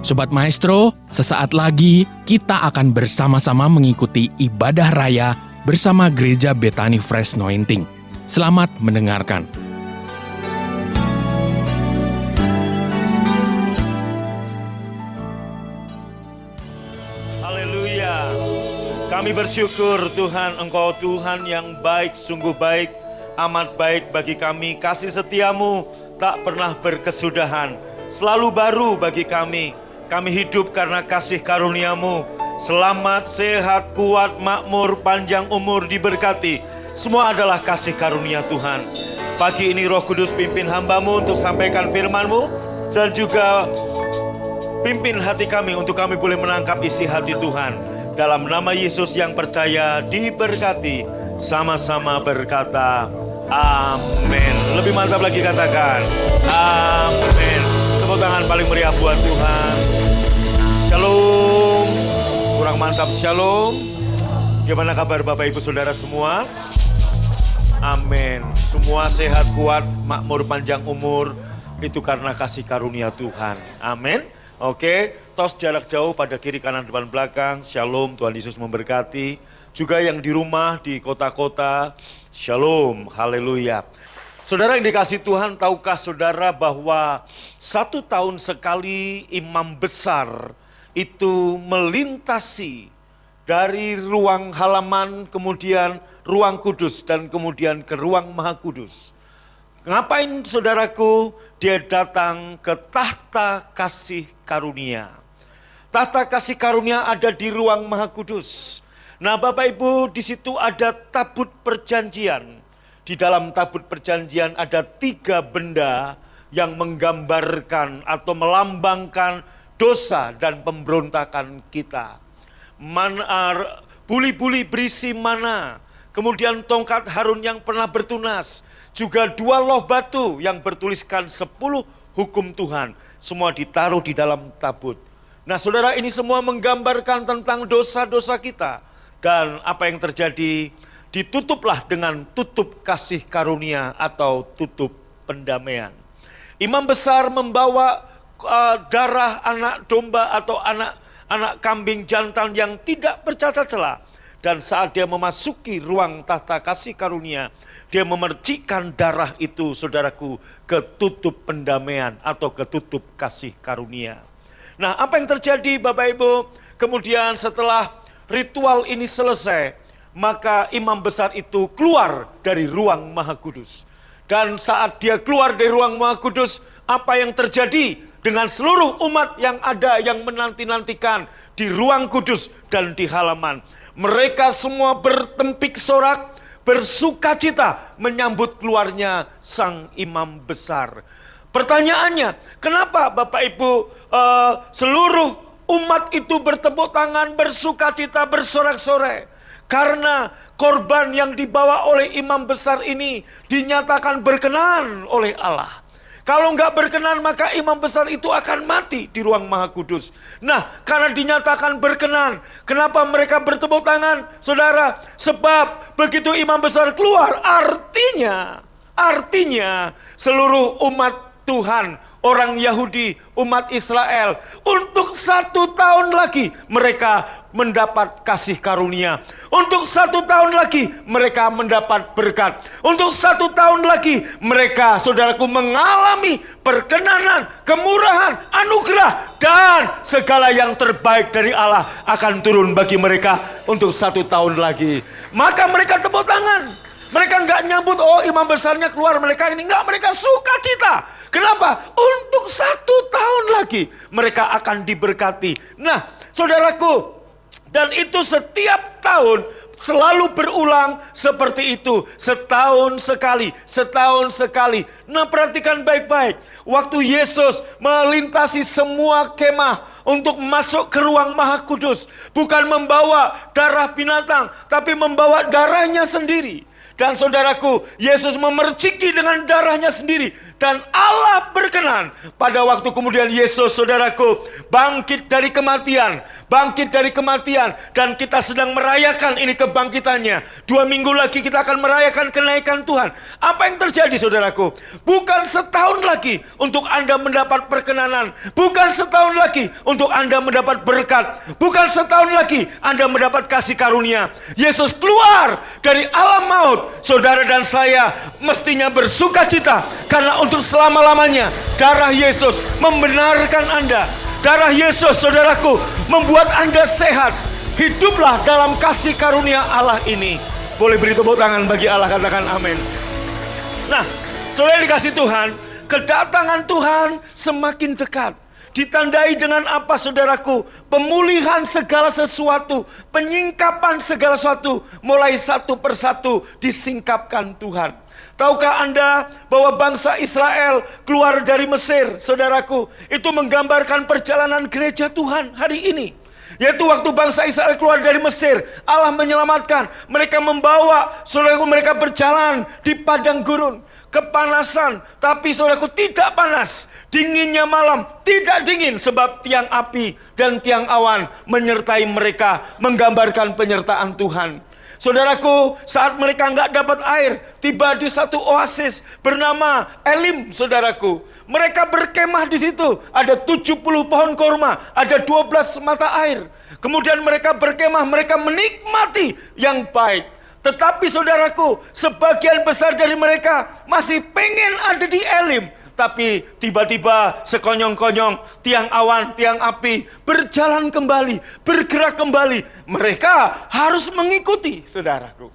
Sobat Maestro, sesaat lagi kita akan bersama-sama mengikuti ibadah raya bersama Gereja Bethany Fresh Anointing. Selamat mendengarkan. Haleluya. Kami bersyukur Tuhan, Engkau Tuhan yang baik, sungguh baik, amat baik bagi kami. Kasih setiamu tak pernah berkesudahan, selalu baru bagi kami. Kami hidup karena kasih karuniamu. Selamat, sehat, kuat, makmur, panjang umur, diberkati. Semua adalah kasih karunia Tuhan. Pagi ini Roh Kudus pimpin hamba-Mu untuk sampaikan firman-Mu. Dan juga pimpin hati kami untuk kami boleh menangkap isi hati Tuhan. Dalam nama Yesus yang percaya diberkati. Sama-sama berkata, amin. Lebih mantap lagi katakan, amin. Tepuk tangan paling meriah buat Tuhan. Shalom. Kurang mantap, shalom. Gimana kabar Bapak Ibu Saudara semua? Amin. Semua sehat, kuat, makmur, panjang umur. Itu karena kasih karunia Tuhan. Amin. Oke, tos jarak jauh pada kiri, kanan, depan, belakang. Shalom, Tuhan Yesus memberkati. Juga yang di rumah, di kota-kota. Shalom, haleluya. Saudara yang dikasih Tuhan, tahukah saudara bahwa 1 tahun sekali imam besar itu melintasi dari ruang halaman, kemudian ruang kudus, dan kemudian ke ruang maha kudus. Ngapain saudaraku? Dia datang ke tahta kasih karunia. Tahta kasih karunia ada di ruang maha kudus. Nah Bapak Ibu, di situ ada tabut perjanjian. Di dalam tabut perjanjian ada 3 benda yang menggambarkan atau melambangkan dosa dan pemberontakan kita. Buli-buli berisi mana, kemudian tongkat Harun yang pernah bertunas, juga 2 loh batu yang bertuliskan 10 hukum Tuhan. Semua ditaruh di dalam tabut. Nah saudara, ini semua menggambarkan tentang dosa-dosa kita. Dan apa yang terjadi? Ditutuplah dengan tutup kasih karunia atau tutup pendamaian. Imam besar membawa darah anak domba atau anak kambing jantan yang tidak bercacat celah. Dan saat dia memasuki ruang tahta kasih karunia, dia memercikkan darah itu, saudaraku, ke tutup pendamaian atau ke tutup kasih karunia. Nah, apa yang terjadi Bapak Ibu? Kemudian setelah ritual ini selesai, maka imam besar itu keluar dari ruang maha kudus. Dan saat dia keluar dari ruang maha kudus, apa yang terjadi dengan seluruh umat yang ada yang menanti-nantikan di ruang kudus dan di halaman? Mereka semua bertempik sorak, bersukacita menyambut keluarnya sang imam besar. Pertanyaannya, kenapa Bapak Ibu seluruh umat itu bertepuk tangan, bersukacita, bersorak-sorai? Karena korban yang dibawa oleh imam besar ini dinyatakan berkenan oleh Allah. Kalau enggak berkenan, maka imam besar itu akan mati di ruang maha kudus. Nah, karena dinyatakan berkenan, kenapa mereka bertepuk tangan? Saudara, sebab begitu imam besar keluar, artinya seluruh umat Tuhan, orang Yahudi, umat Israel, untuk 1 tahun lagi mereka mendapat kasih karunia. Untuk 1 tahun lagi mereka mendapat berkat. Untuk 1 tahun lagi mereka, saudaraku, mengalami perkenanan, kemurahan, anugerah, dan segala yang terbaik dari Allah akan turun bagi mereka untuk 1 tahun lagi. Maka mereka tepuk tangan. Mereka enggak nyambut, oh imam besarnya keluar, mereka ini enggak, mereka sukacita. Kenapa? Untuk 1 tahun lagi mereka akan diberkati. Nah, saudaraku, dan itu setiap tahun selalu berulang seperti itu. Setahun sekali. Nah, perhatikan baik-baik. Waktu Yesus melintasi semua kemah untuk masuk ke ruang maha kudus, bukan membawa darah binatang, tapi membawa darahnya sendiri. Dan saudaraku, Yesus memerciki dengan darahnya sendiri. Dan Allah berkenan. Pada waktu kemudian Yesus, saudaraku, bangkit dari kematian. Bangkit dari kematian. Dan kita sedang merayakan ini kebangkitannya. 2 minggu lagi kita akan merayakan kenaikan Tuhan. Apa yang terjadi, saudaraku? Bukan setahun lagi untuk Anda mendapat perkenanan. Bukan setahun lagi untuk Anda mendapat berkat. Bukan setahun lagi Anda mendapat kasih karunia. Yesus keluar dari alam maut. Saudara dan saya mestinya bersuka cita. Karena untuk selama-lamanya darah Yesus membenarkan Anda. Darah Yesus, saudaraku, membuat Anda sehat. Hiduplah dalam kasih karunia Allah ini. Boleh beri tepuk tangan bagi Allah, katakan amin. Nah, saudara dikasih Tuhan, kedatangan Tuhan semakin dekat. Ditandai dengan apa, saudaraku? Pemulihan segala sesuatu, penyingkapan segala sesuatu, mulai satu persatu disingkapkan Tuhan. Tahukah Anda bahwa bangsa Israel keluar dari Mesir, saudaraku? Itu menggambarkan perjalanan gereja Tuhan hari ini. Yaitu waktu bangsa Israel keluar dari Mesir, Allah menyelamatkan. Mereka membawa, saudaraku, mereka berjalan di padang gurun. Kepanasan, tapi saudaraku tidak panas. Dinginnya malam, tidak dingin. Sebab tiang api dan tiang awan menyertai mereka, menggambarkan penyertaan Tuhan. Saudaraku, saat mereka nggak dapat air, tiba di satu oasis bernama Elim, saudaraku. Mereka berkemah di situ. Ada 70 pohon korma, ada 12 mata air. Kemudian mereka berkemah, mereka menikmati yang baik. Tetapi saudaraku, sebagian besar dari mereka masih pengen ada di Elim. Tapi tiba-tiba sekonyong-konyong tiang awan, tiang api berjalan kembali, bergerak kembali. Mereka harus mengikuti, saudaraku.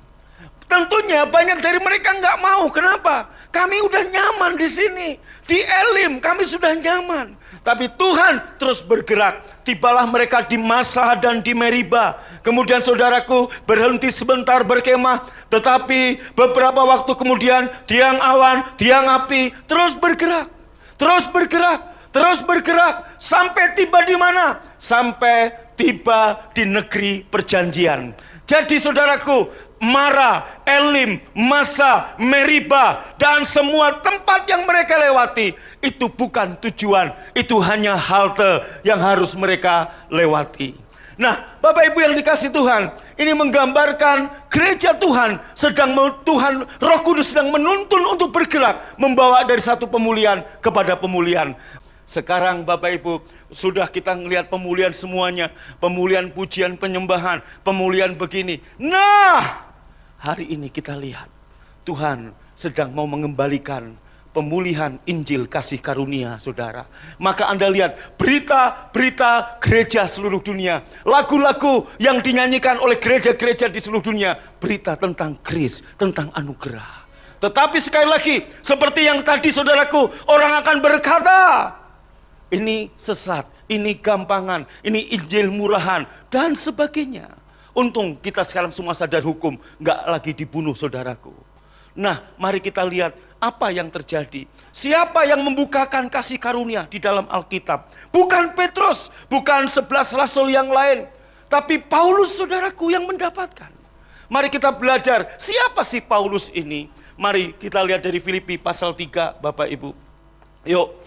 Tentunya banyak dari mereka nggak mau. Kenapa? Kami udah nyaman di sini. Di Elim kami sudah nyaman. Tapi Tuhan terus bergerak. Tibalah mereka di Masa dan di Meriba. Kemudian saudaraku berhenti sebentar berkemah. Tetapi beberapa waktu kemudian tiang awan, tiang api terus bergerak. Terus bergerak. Terus bergerak. Sampai tiba di mana? Sampai tiba di negeri perjanjian. Jadi saudaraku, Mara, Elim, Masa, Meriba, dan semua tempat yang mereka lewati, itu bukan tujuan, itu hanya halte yang harus mereka lewati. Nah, Bapak Ibu yang dikasih Tuhan, ini menggambarkan gereja Tuhan Tuhan Roh Kudus sedang menuntun untuk bergerak, membawa dari satu pemulihan kepada pemulihan. Sekarang Bapak Ibu, sudah kita melihat pemulihan semuanya. Pemulihan pujian penyembahan, pemulihan begini. Nah, hari ini kita lihat Tuhan sedang mau mengembalikan pemulihan Injil kasih karunia, saudara. Maka Anda lihat berita-berita gereja seluruh dunia. Lagu-lagu yang dinyanyikan oleh gereja-gereja di seluruh dunia. Berita tentang grace, tentang anugerah. Tetapi sekali lagi, seperti yang tadi saudaraku, orang akan berkata, ini sesat, ini gampangan, ini Injil murahan, dan sebagainya. Untung kita sekarang semua sadar hukum, nggak lagi dibunuh, saudaraku. Nah, mari kita lihat apa yang terjadi. Siapa yang membukakan kasih karunia di dalam Alkitab? Bukan Petrus, bukan 11 rasul yang lain, tapi Paulus, saudaraku, yang mendapatkan. Mari kita belajar, siapa sih Paulus ini? Mari kita lihat dari Filipi pasal 3, Bapak Ibu. Yuk.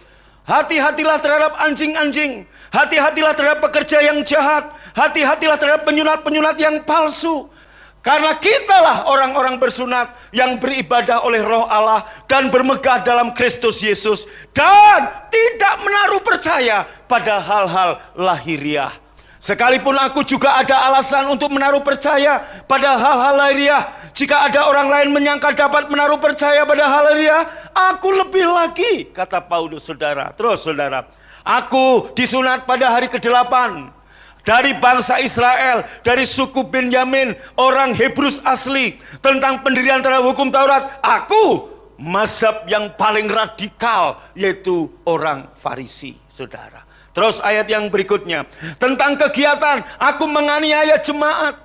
Hati-hatilah terhadap anjing-anjing. Hati-hatilah terhadap pekerja yang jahat. Hati-hatilah terhadap penyunat-penyunat yang palsu. Karena kitalah orang-orang bersunat yang beribadah oleh Roh Allah dan bermegah dalam Kristus Yesus. Dan tidak menaruh percaya pada hal-hal lahiriah. Sekalipun aku juga ada alasan untuk menaruh percaya pada hal-hal lahiriah. Jika ada orang lain menyangka dapat menaruh percaya pada hal lahiriah, aku lebih lagi, kata Paulus, saudara. Terus saudara, aku disunat pada hari ke-8 dari bangsa Israel, dari suku Benyamin, orang Hebrus asli. Tentang pendirian terhadap hukum Taurat, aku mazhab yang paling radikal, yaitu orang Farisi, saudara. Terus ayat yang berikutnya, tentang kegiatan aku menganiaya jemaat.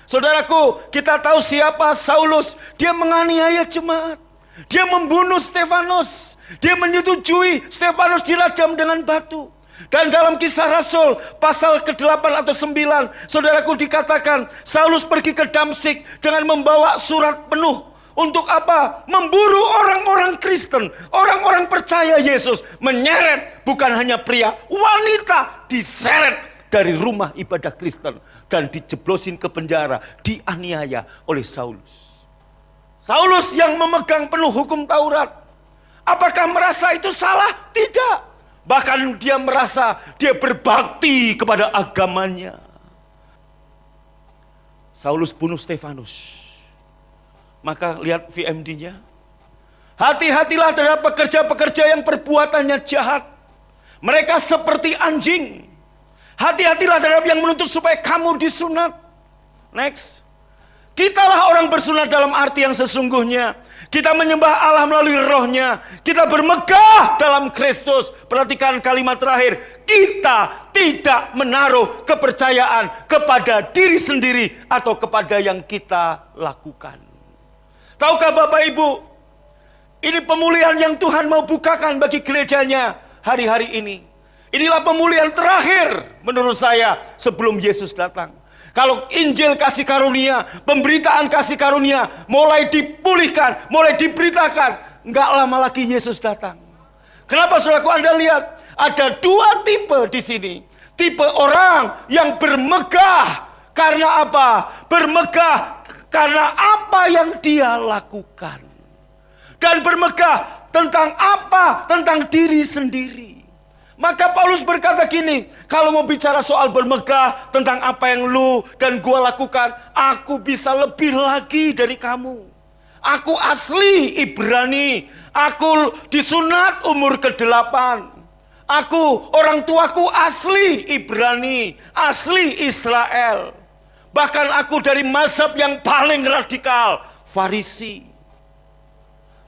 Saudaraku, kita tahu siapa Saulus. Dia menganiaya jemaat. Dia membunuh Stefanus. Dia menyetujui Stefanus dirajam dengan batu. Dan dalam Kisah Rasul pasal ke-8 atau 9, saudaraku, dikatakan Saulus pergi ke Damsyik dengan membawa surat penuh Untuk apa? Memburu orang-orang Kristen, orang-orang percaya Yesus. Menyeret bukan hanya pria, wanita diseret dari rumah ibadah Kristen. Dan dijeblosin ke penjara, dianiaya oleh Saulus. Saulus yang memegang penuh hukum Taurat. Apakah merasa itu salah? Tidak. Bahkan dia merasa dia berbakti kepada agamanya. Saulus bunuh Stefanus. Maka lihat VMD-nya. Hati-hatilah terhadap pekerja-pekerja yang perbuatannya jahat. Mereka seperti anjing. Hati-hatilah terhadap yang menuntut supaya kamu disunat. Next. Kitalah orang bersunat dalam arti yang sesungguhnya. Kita menyembah Allah melalui rohnya. Kita bermegah dalam Kristus. Perhatikan kalimat terakhir. Kita tidak menaruh kepercayaan kepada diri sendiri atau kepada yang kita lakukan. Tahukah Bapak Ibu, ini pemulihan yang Tuhan mau bukakan bagi gerejanya hari-hari ini. Inilah pemulihan terakhir menurut saya sebelum Yesus datang. Kalau Injil kasih karunia, pemberitaan kasih karunia mulai dipulihkan, mulai diberitakan, enggak lama lagi Yesus datang. Kenapa saudaraku Anda lihat? Ada dua tipe di sini. Tipe orang yang bermegah karena apa? Bermegah karena apa yang dia lakukan. Dan bermegah tentang apa? Tentang diri sendiri. Maka Paulus berkata gini, kalau mau bicara soal bermegah tentang apa yang lu dan gua lakukan, aku bisa lebih lagi dari kamu. Aku asli Ibrani, aku disunat umur ke-8. Aku, orang tuaku asli Ibrani, asli Israel. Bahkan aku dari mazhab yang paling radikal, Farisi.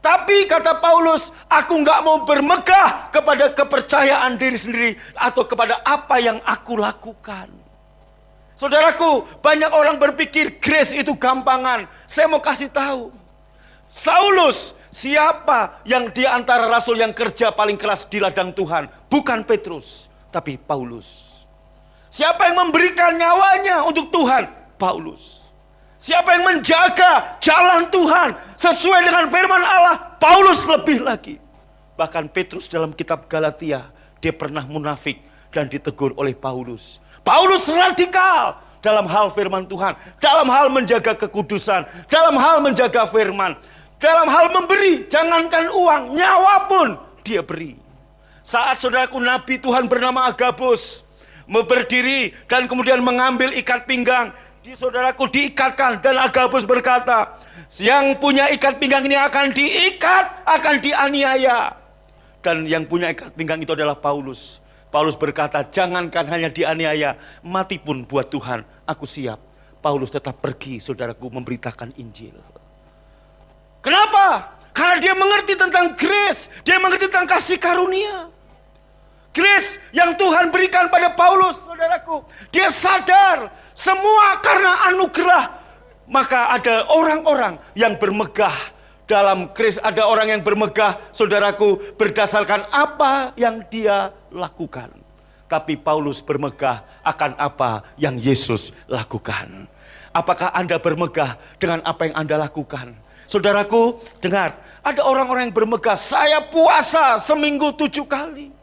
Tapi kata Paulus, aku nggak mau bermegah kepada kepercayaan diri sendiri atau kepada apa yang aku lakukan. Saudaraku, banyak orang berpikir grace itu gampangan. Saya mau kasih tahu. Saulus, siapa yang di antara rasul yang kerja paling keras di ladang Tuhan? Bukan Petrus, tapi Paulus. Siapa yang memberikan nyawanya untuk Tuhan? Paulus. Siapa yang menjaga jalan Tuhan sesuai dengan firman Allah? Paulus lebih lagi. Bahkan Petrus dalam kitab Galatia, dia pernah munafik dan ditegur oleh Paulus. Paulus radikal dalam hal firman Tuhan, dalam hal menjaga kekudusan, dalam hal menjaga firman, dalam hal memberi, jangankan uang, nyawa pun dia beri. Saat saudaraku Nabi Tuhan bernama Agabus berdiri dan kemudian mengambil ikat pinggang, saudaraku diikatkan, dan Agabus berkata, yang punya ikat pinggang ini akan diikat, akan dianiaya. Dan yang punya ikat pinggang itu adalah Paulus. Paulus berkata, jangankan hanya dianiaya, mati pun buat Tuhan, aku siap. Paulus tetap pergi, saudaraku, memberitakan Injil. Kenapa? Karena dia mengerti tentang grace, dia mengerti tentang kasih karunia. Grace yang Tuhan berikan pada Paulus, saudaraku. Dia sadar semua karena anugerah. Maka ada orang-orang yang bermegah dalam grace. Ada orang yang bermegah, saudaraku, berdasarkan apa yang dia lakukan. Tapi Paulus bermegah akan apa yang Yesus lakukan. Apakah Anda bermegah dengan apa yang Anda lakukan? Saudaraku, dengar. Ada orang-orang yang bermegah. Saya puasa seminggu 7 kali.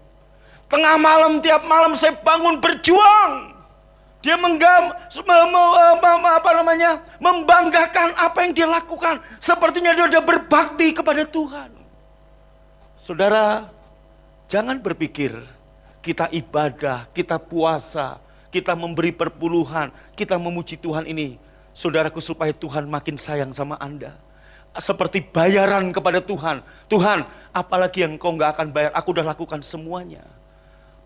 Tengah malam, tiap malam saya bangun berjuang. Dia membanggakan apa yang dia lakukan. Sepertinya dia sudah berbakti kepada Tuhan. Saudara, jangan berpikir kita ibadah, kita puasa, kita memberi perpuluhan, kita memuji Tuhan ini, saudaraku, supaya Tuhan makin sayang sama Anda. Seperti bayaran kepada Tuhan. Tuhan, apalagi yang Engkau nggak akan bayar, aku sudah lakukan semuanya.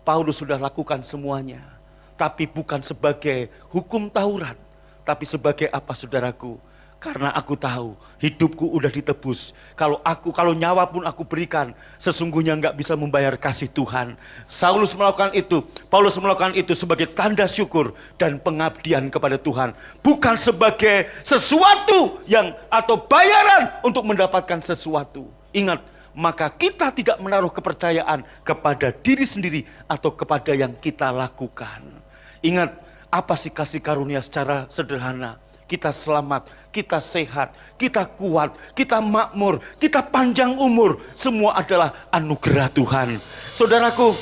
Paulus sudah lakukan semuanya, tapi bukan sebagai hukum Taurat, tapi sebagai apa, saudaraku? Karena aku tahu hidupku udah ditebus. Kalau nyawa pun aku berikan, sesungguhnya nggak bisa membayar kasih Tuhan. Saulus melakukan itu, Paulus melakukan itu sebagai tanda syukur dan pengabdian kepada Tuhan, bukan sebagai sesuatu yang atau bayaran untuk mendapatkan sesuatu. Ingat, maka kita tidak menaruh kepercayaan kepada diri sendiri atau kepada yang kita lakukan. Ingat, apa sih kasih karunia secara sederhana? kita selamat, kita sehat, kita kuat, kita makmur, kita panjang umur. Semua adalah anugerah Tuhan. Saudaraku,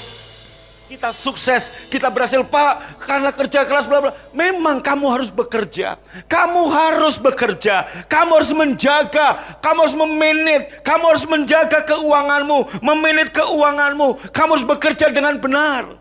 kita sukses, kita berhasil, Pak, karena kerja keras, bla bla. Memang kamu harus bekerja. Kamu harus bekerja. Kamu harus menjaga, kamu harus memanage, kamu harus menjaga keuanganmu, memanage keuanganmu. Kamu harus bekerja dengan benar.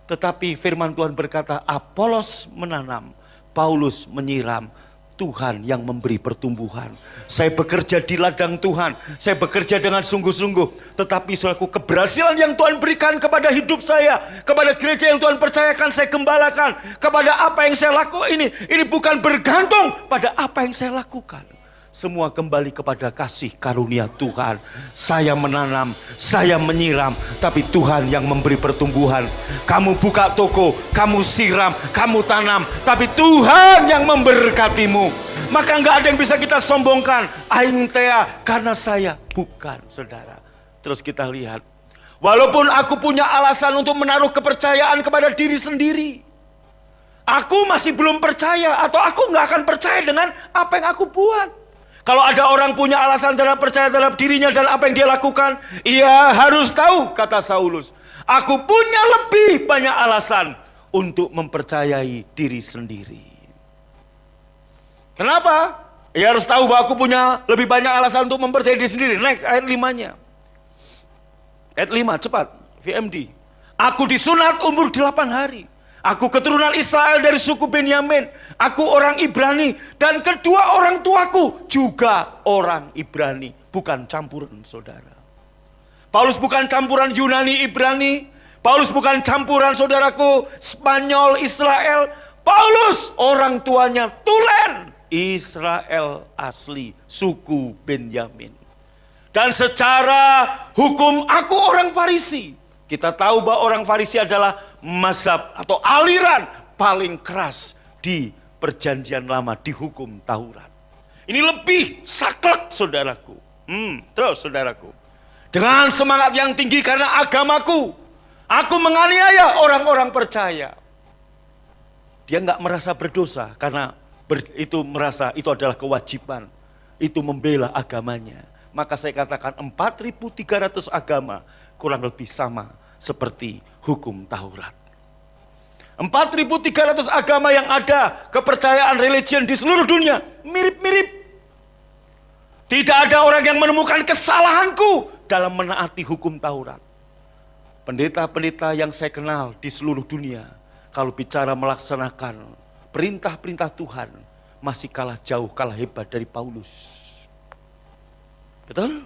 Tetapi firman Tuhan berkata, Apolos menanam, Paulus menyiram, Tuhan yang memberi pertumbuhan. Saya bekerja di ladang Tuhan, saya bekerja dengan sungguh-sungguh. Tetapi saudaraku, keberhasilan yang Tuhan berikan kepada hidup saya, kepada gereja yang Tuhan percayakan saya gembalakan, kepada apa yang saya lakukan ini bukan bergantung pada apa yang saya lakukan. Semua kembali kepada kasih karunia Tuhan. Saya menanam, saya menyiram, tapi Tuhan yang memberi pertumbuhan. Kamu buka toko, kamu siram, kamu tanam, tapi Tuhan yang memberkatimu. Maka nggak ada yang bisa kita sombongkan. Aing tea, karena saya bukan, saudara. Terus kita lihat, walaupun aku punya alasan untuk menaruh kepercayaan kepada diri sendiri, aku masih belum percaya, atau aku nggak akan percaya dengan apa yang aku buat. Kalau ada orang punya alasan terhadap percaya terhadap dirinya dan apa yang dia lakukan, ia harus tahu, kata Saulus, aku punya lebih banyak alasan untuk mempercayai diri sendiri. Kenapa? Ia harus tahu bahwa aku punya lebih banyak alasan untuk mempercayai diri sendiri. Naik ayat 5-nya. Ayat 5, cepat, VMD. Aku disunat umur 8 hari. Aku keturunan Israel dari suku Benyamin. Aku orang Ibrani. Dan kedua orang tuaku juga orang Ibrani. Bukan campuran, saudara. Paulus bukan campuran Yunani Ibrani. Paulus bukan campuran, saudaraku, Spanyol Israel. Paulus orang tuanya tulen Israel asli, suku Benyamin. Dan secara hukum aku orang Farisi. Kita tahu bahwa orang Farisi adalah mazhab atau aliran paling keras di perjanjian lama, di hukum Taurat. Ini lebih saklek, saudaraku. Terus saudaraku, dengan semangat yang tinggi karena agamaku, aku menganiaya orang-orang percaya. Dia nggak merasa berdosa karena itu merasa itu adalah kewajiban, itu membela agamanya. Maka saya katakan 4.300 agama kurang lebih sama seperti hukum Taurat. 4.300 agama yang ada, kepercayaan religion di seluruh dunia mirip-mirip. Tidak ada orang yang menemukan kesalahanku dalam menaati hukum Taurat. Pendeta-pendeta yang saya kenal di seluruh dunia, kalau bicara melaksanakan perintah-perintah Tuhan, masih kalah jauh, kalah hebat dari Paulus. Betul?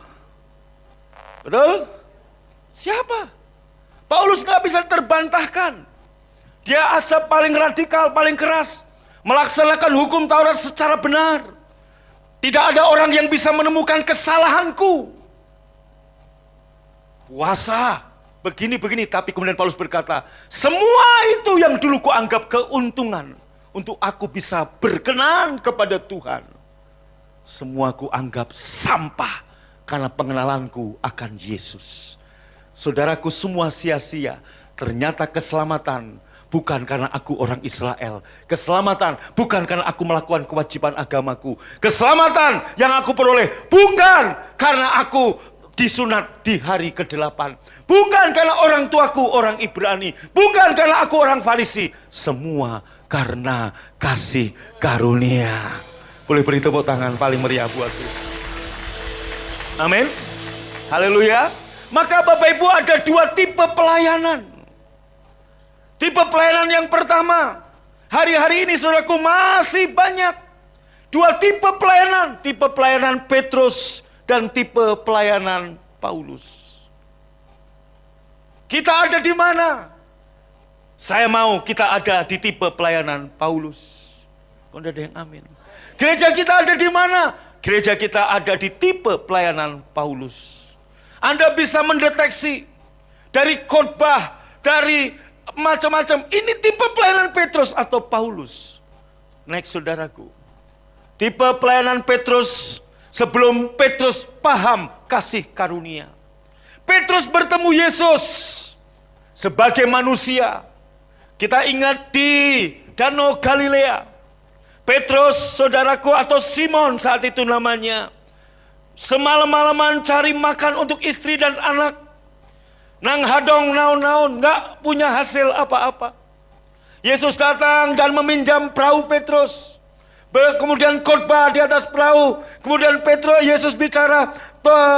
Betul? Siapa? Paulus gak bisa terbantahkan. Dia asap paling radikal, paling keras. Melaksanakan hukum Taurat secara benar. Tidak ada orang yang bisa menemukan kesalahanku. Puasa, begini-begini. Tapi kemudian Paulus berkata, semua itu yang dulu kuanggap keuntungan untuk aku bisa berkenan kepada Tuhan, semua kuanggap sampah karena pengenalanku akan Yesus. Saudaraku, semua sia-sia. Ternyata keselamatan bukan karena aku orang Israel. Keselamatan bukan karena aku melakukan kewajiban agamaku. Keselamatan yang aku peroleh bukan karena aku disunat di hari ke-8. Bukan karena orang tuaku orang Ibrani. Bukan karena aku orang Farisi. Semua karena kasih karunia. Boleh beri tepuk tangan paling meriah buat Tuhan. Amin. Haleluya. Maka Bapak Ibu ada 2 tipe pelayanan. Tipe pelayanan yang pertama, hari-hari ini saudaraku masih banyak. 2 tipe pelayanan. Tipe pelayanan Petrus dan tipe pelayanan Paulus. Kita ada di mana? Saya mau kita ada di tipe pelayanan Paulus. Kok ada yang amin? Gereja kita ada di mana? Gereja kita ada di tipe pelayanan Paulus. Anda bisa mendeteksi dari khotbah, dari macam-macam. Ini tipe pelayanan Petrus atau Paulus. Next, saudaraku. Tipe pelayanan Petrus sebelum Petrus paham kasih karunia. Petrus bertemu Yesus sebagai manusia. Kita ingat di Danau Galilea. Petrus, saudaraku, atau Simon saat itu namanya, semalam-malaman cari makan untuk istri dan anak. Nang hadong naon-naon, gak punya hasil apa-apa. Yesus datang dan meminjam perahu Petrus. Kemudian khotbah di atas perahu. Kemudian Yesus bicara,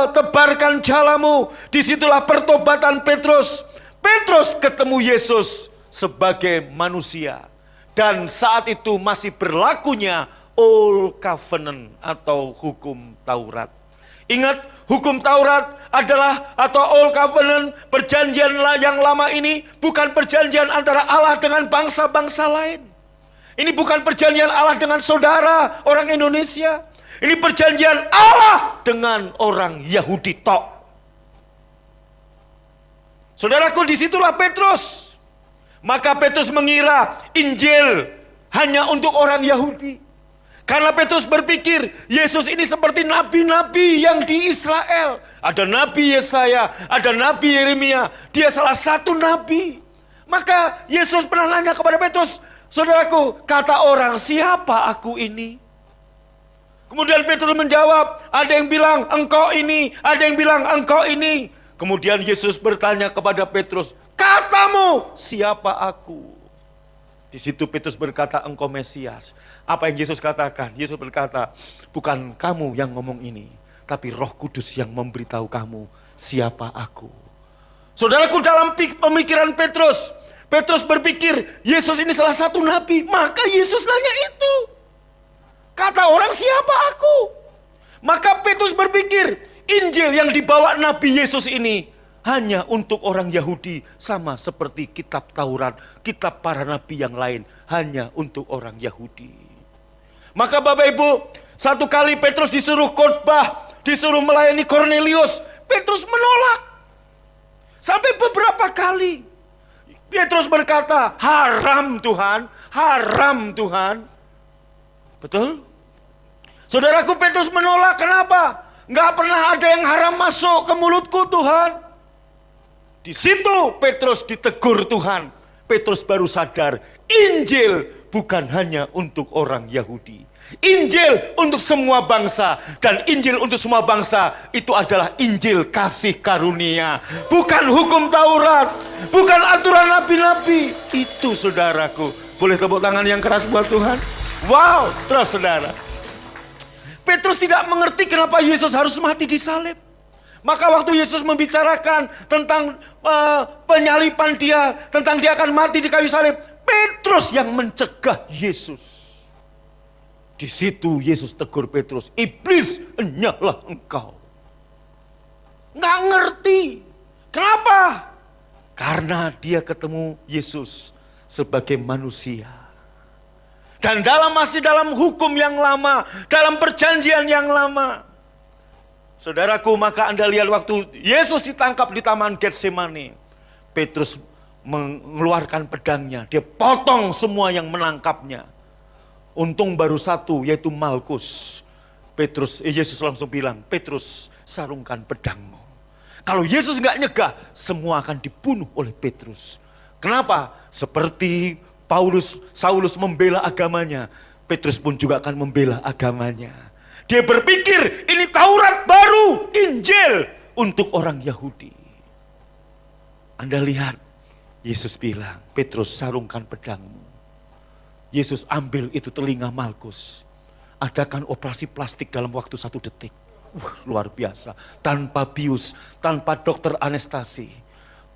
tebarkan jalamu. Disitulah pertobatan Petrus. Petrus ketemu Yesus sebagai manusia. Dan saat itu masih berlakunya Old Covenant atau hukum Taurat. Ingat, hukum Taurat adalah atau Old Covenant, perjanjian yang lama ini bukan perjanjian antara Allah dengan bangsa-bangsa lain. Ini bukan perjanjian Allah dengan saudara orang Indonesia. Ini perjanjian Allah dengan orang Yahudi tok. Saudaraku, disitulah Petrus. Maka Petrus mengira Injil hanya untuk orang Yahudi. Karena Petrus berpikir Yesus ini seperti nabi-nabi yang di Israel. Ada Nabi Yesaya, ada Nabi Yeremia. Dia salah satu nabi. Maka Yesus pernah nanya kepada Petrus, saudaraku, kata orang, siapa aku ini? Kemudian Petrus menjawab, ada yang bilang engkau ini, ada yang bilang engkau ini. Kemudian Yesus bertanya kepada Petrus, katamu siapa aku? Di situ Petrus berkata, engkau Mesias. Apa yang Yesus katakan? Yesus berkata, bukan kamu yang ngomong ini, tapi Roh Kudus yang memberitahu kamu siapa aku. Saudaraku, dalam pemikiran Petrus, Petrus berpikir Yesus ini salah satu nabi, maka Yesus nanya itu. Kata orang, siapa aku? Maka Petrus berpikir Injil yang dibawa Nabi Yesus ini hanya untuk orang Yahudi, sama seperti kitab Taurat, kitab para nabi yang lain, hanya untuk orang Yahudi. Maka Bapak Ibu, satu kali Petrus disuruh khotbah, disuruh melayani Kornelius, Petrus menolak. Sampai beberapa kali Petrus berkata, haram Tuhan, haram Tuhan. Betul? Saudaraku, Petrus menolak, kenapa? Enggak pernah ada yang haram masuk ke mulutku Tuhan. Di situ Petrus ditegur Tuhan. Petrus baru sadar, Injil bukan hanya untuk orang Yahudi. Injil untuk semua bangsa. Dan Injil untuk semua bangsa itu adalah Injil kasih karunia. Bukan hukum Taurat, bukan aturan nabi-nabi. Itu saudaraku. Boleh tepuk tangan yang keras buat Tuhan? Wow, terus saudara. Petrus tidak mengerti kenapa Yesus harus mati di salib. Maka waktu Yesus membicarakan tentang penyalipan dia, tentang dia akan mati di kayu salib, Petrus yang mencegah Yesus. Di situ Yesus tegur Petrus, iblis, enyalah engkau. Nggak ngerti. Kenapa? Karena dia ketemu Yesus sebagai manusia. Dan masih dalam hukum yang lama, dalam perjanjian yang lama. Saudaraku, maka Anda lihat waktu Yesus ditangkap di Taman Getsemani, Petrus mengeluarkan pedangnya, dia potong semua yang menangkapnya. Untung baru satu, yaitu Malkus. Yesus langsung bilang, Petrus, sarungkan pedangmu. Kalau Yesus nggak nyegah, semua akan dibunuh oleh Petrus. Kenapa? Seperti Saulus membela agamanya, Petrus pun juga akan membela agamanya. Dia berpikir ini Taurat baru, Injil untuk orang Yahudi. Anda lihat, Yesus bilang, Petrus, sarungkan pedangmu. Yesus ambil itu telinga Malkus. Adakan operasi plastik dalam waktu 1 detik. Luar biasa. Tanpa bius, tanpa dokter anestesi.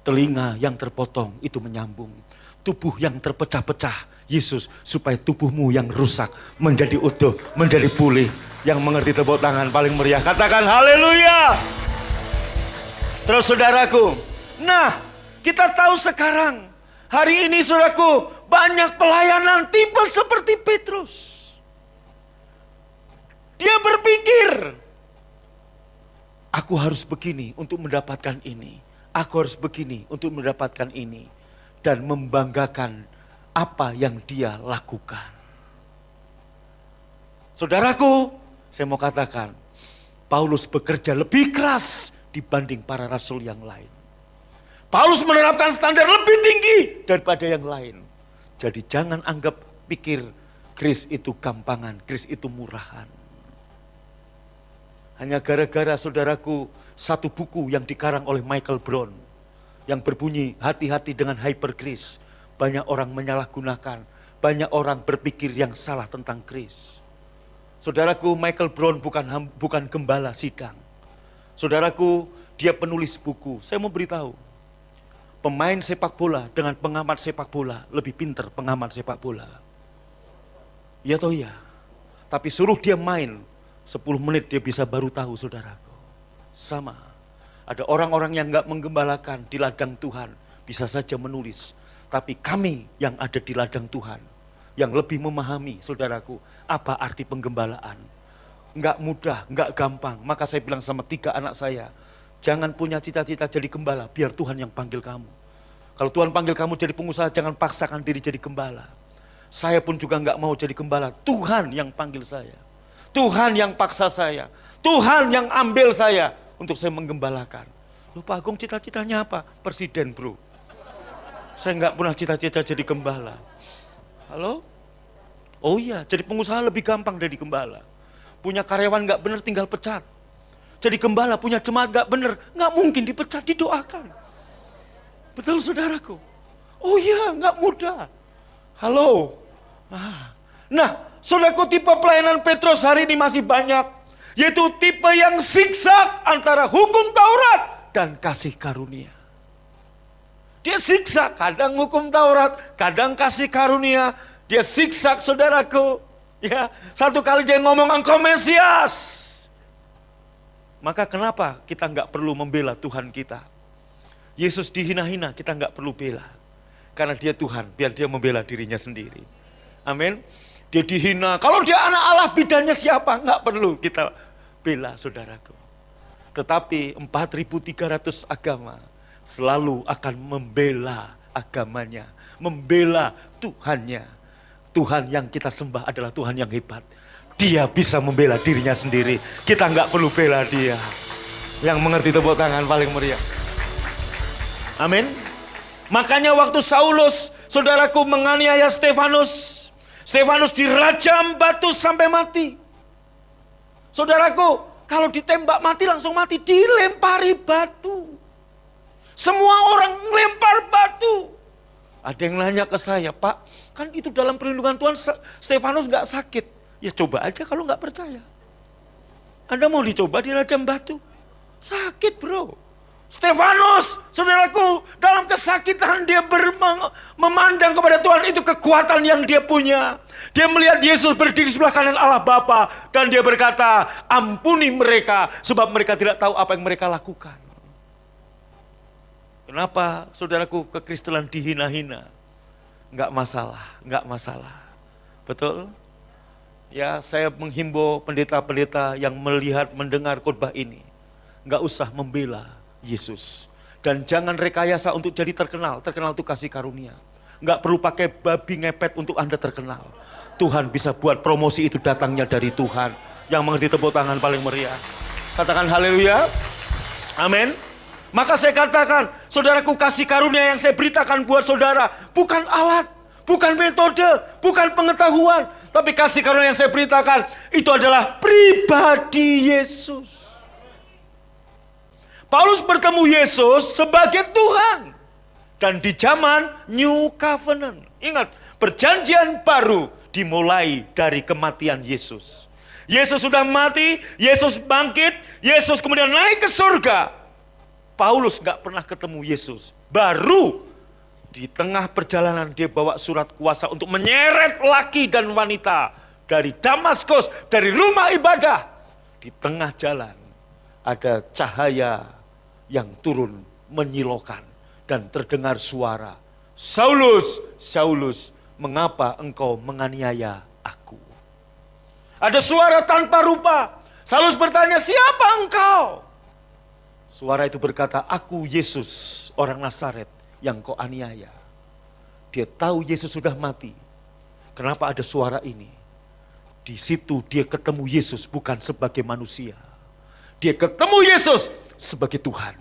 Telinga yang terpotong itu menyambung. Tubuh yang terpecah-pecah, Yesus, supaya tubuhmu yang rusak menjadi utuh, menjadi pulih. Yang mengerti tepuk tangan paling meriah, katakan haleluya. Terus saudaraku, nah kita tahu sekarang, hari ini saudaraku, banyak pelayanan tipe seperti Petrus. Dia berpikir, aku harus begini untuk mendapatkan ini. Aku harus begini untuk mendapatkan ini. Dan membanggakan apa yang dia lakukan. Saudaraku, saya mau katakan, Paulus bekerja lebih keras dibanding para rasul yang lain. Paulus menerapkan standar lebih tinggi daripada yang lain. Jadi jangan anggap pikir Kris itu gampangan, kris itu murahan. Hanya gara-gara saudaraku satu buku yang dikarang oleh Michael Brown yang berbunyi hati-hati dengan hyperkris. Banyak orang menyalahgunakan, banyak orang berpikir yang salah tentang kris. Saudaraku, Michael Brown bukan gembala sidang. Saudaraku, dia penulis buku. Saya mau beritahu, pemain sepak bola dengan pengamat sepak bola lebih pintar pengamat sepak bola. Ya toh ya. Tapi suruh dia main 10 menit dia bisa baru tahu, saudaraku. Sama. Ada orang-orang yang enggak menggembalakan di ladang Tuhan bisa saja menulis. Tapi kami yang ada di ladang Tuhan yang lebih memahami, saudaraku, apa arti penggembalaan. Enggak mudah, enggak gampang. Maka saya bilang sama 3 anak saya, jangan punya cita-cita jadi gembala, biar Tuhan yang panggil kamu. Kalau Tuhan panggil kamu jadi pengusaha, jangan paksakan diri jadi gembala. Saya pun juga enggak mau jadi gembala. Tuhan yang panggil saya. Tuhan yang paksa saya. Tuhan yang ambil saya untuk saya menggembalakan. Loh Pak Agung, cita-citanya apa? Presiden, bro. Saya enggak pernah cita-cita jadi gembala. Halo? Oh iya, jadi pengusaha lebih gampang dari gembala. Punya karyawan enggak benar tinggal pecat. Jadi gembala punya jemaat enggak benar, enggak mungkin dipecat, didoakan. Betul saudaraku? Oh iya, enggak mudah. Halo? Nah, saudaraku, tipe pelayanan Petrus hari ini masih banyak. Yaitu tipe yang siksa antara hukum Taurat dan kasih karunia. Dia siksa, kadang hukum Taurat, kadang kasih karunia. Dia siksa saudaraku. Ya, satu kali dia ngomong engkau Mesias. Maka kenapa kita enggak perlu membela Tuhan kita? Yesus dihina-hina, kita enggak perlu bela. Karena dia Tuhan, biar dia membela dirinya sendiri. Amin. Dia dihina, kalau dia anak Allah bidannya siapa? Enggak perlu kita bela saudaraku. Tetapi 4.300 agama selalu akan membela agamanya. Membela Tuhannya. Tuhan yang kita sembah adalah Tuhan yang hebat. Dia bisa membela dirinya sendiri. Kita enggak perlu bela dia. Yang mengerti tepuk tangan paling meriah. Amin. Makanya waktu Saulus, saudaraku, menganiaya Stefanus. Stefanus dirajam batu sampai mati. Saudaraku, kalau ditembak mati langsung mati. Dilempari batu. Semua orang melempar batu. Ada yang nanya ke saya, Pak, kan itu dalam perlindungan Tuhan Stefanus gak sakit. Ya coba aja kalau gak percaya. Anda mau dicoba dirajam batu? Sakit bro. Stefanus, saudaraku, dalam kesakitan dia memandang kepada Tuhan, itu kekuatan yang dia punya. Dia melihat Yesus berdiri sebelah kanan Allah Bapa dan dia berkata, ampuni mereka sebab mereka tidak tahu apa yang mereka lakukan. Kenapa saudaraku kekristenan dihina-hina? Enggak masalah, enggak masalah. Betul? Ya, saya menghimbau pendeta-pendeta yang melihat, mendengar khotbah ini, enggak usah membela Yesus. Dan jangan rekayasa untuk jadi terkenal. Terkenal itu kasih karunia. Enggak perlu pakai babi ngepet untuk Anda terkenal. Tuhan bisa buat promosi itu datangnya dari Tuhan. Yang mengerti tepuk tangan paling meriah. Katakan haleluya. Amin. Maka saya katakan, saudaraku, kasih karunia yang saya beritakan buat saudara bukan alat, bukan metode, bukan pengetahuan. Tapi kasih karunia yang saya beritakan itu adalah pribadi Yesus. Paulus bertemu Yesus sebagai Tuhan. Dan di zaman New Covenant. Ingat, perjanjian baru dimulai dari kematian Yesus. Yesus sudah mati, Yesus bangkit, Yesus kemudian naik ke surga. Paulus gak pernah ketemu Yesus. Baru di tengah perjalanan dia bawa surat kuasa untuk menyeret laki dan wanita dari Damaskus, dari rumah ibadah. Di tengah jalan ada cahaya yang turun menyilaukan dan terdengar suara, Saulus, Saulus, mengapa engkau menganiaya aku? Ada suara tanpa rupa. Saulus bertanya, siapa engkau? Suara itu berkata, aku Yesus, orang Nazaret yang kau aniaya. Dia tahu Yesus sudah mati. Kenapa ada suara ini? Di situ dia ketemu Yesus bukan sebagai manusia. Dia ketemu Yesus sebagai Tuhan.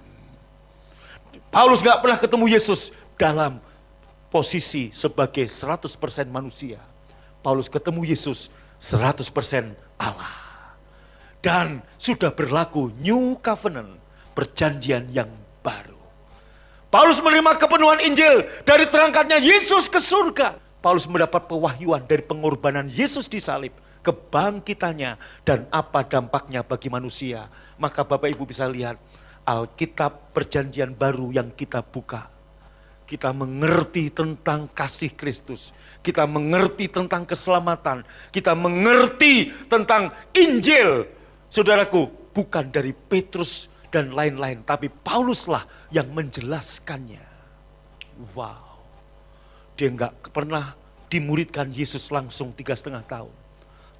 Paulus gak pernah ketemu Yesus dalam posisi sebagai 100% manusia. Paulus ketemu Yesus 100% Allah. Dan sudah berlaku New Covenant, perjanjian yang baru. Paulus menerima kepenuhan Injil dari terangkatnya Yesus ke surga. Paulus mendapat pewahyuan dari pengorbanan Yesus di salib, kebangkitannya, dan apa dampaknya bagi manusia. Maka Bapak Ibu bisa lihat Alkitab perjanjian baru yang kita buka. Kita mengerti tentang kasih Kristus. Kita mengerti tentang keselamatan. Kita mengerti tentang Injil. Saudaraku, bukan dari Petrus dan lain-lain, tapi Pauluslah yang menjelaskannya. Wow. Dia enggak pernah dimuridkan Yesus langsung 3,5 tahun.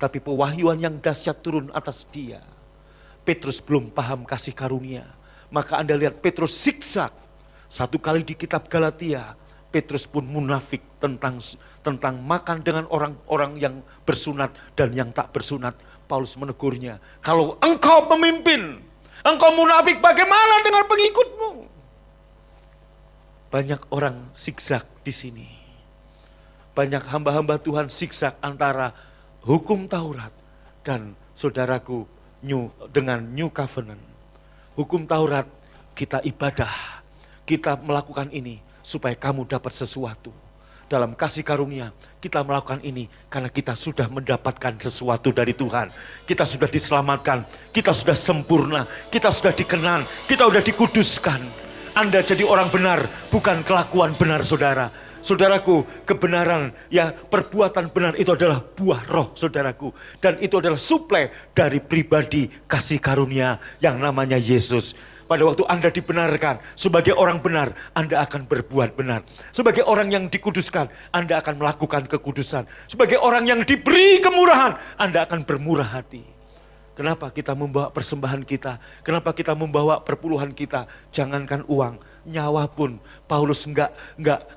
Tapi pewahyuan yang dahsyat turun atas dia. Petrus belum paham kasih karunia. Maka Anda lihat Petrus zigzag. Satu kali di kitab Galatia, Petrus pun munafik tentang makan dengan orang-orang yang bersunat dan yang tak bersunat. Paulus menegurnya, kalau engkau pemimpin, engkau munafik, bagaimana dengan pengikutmu? Banyak orang zigzag di sini. Banyak hamba-hamba Tuhan zigzag antara hukum Taurat dan saudaraku dengan New Covenant. Hukum Taurat, kita ibadah, kita melakukan ini supaya kamu dapat sesuatu. Dalam kasih karunia, kita melakukan ini karena kita sudah mendapatkan sesuatu dari Tuhan. Kita sudah diselamatkan, kita sudah sempurna, kita sudah dikenan, kita sudah dikuduskan. Anda jadi orang benar, bukan kelakuan benar, saudara. Saudaraku, kebenaran, ya perbuatan benar itu adalah buah roh, saudaraku. Dan itu adalah suplai dari pribadi kasih karunia yang namanya Yesus. Pada waktu Anda dibenarkan sebagai orang benar, Anda akan berbuat benar. Sebagai orang yang dikuduskan, Anda akan melakukan kekudusan. Sebagai orang yang diberi kemurahan, Anda akan bermurah hati. Kenapa kita membawa persembahan kita? Kenapa kita membawa perpuluhan kita? Jangankan uang, nyawa pun Paulus enggak